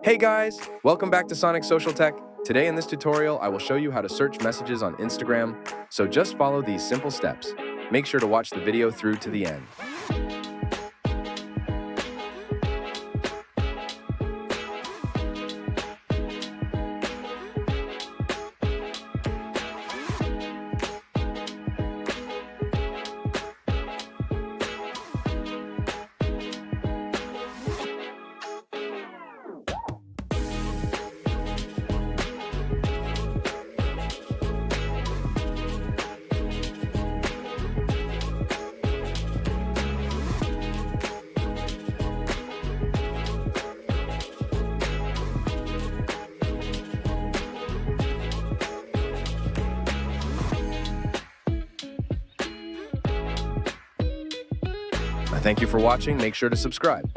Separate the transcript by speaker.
Speaker 1: Hey guys, welcome back to Sonic Social Tech. Today in this tutorial, I will show you how to search messages on Instagram, so just follow these simple steps. Make sure to watch the video through to the end. I thank you for watching. Make sure to subscribe.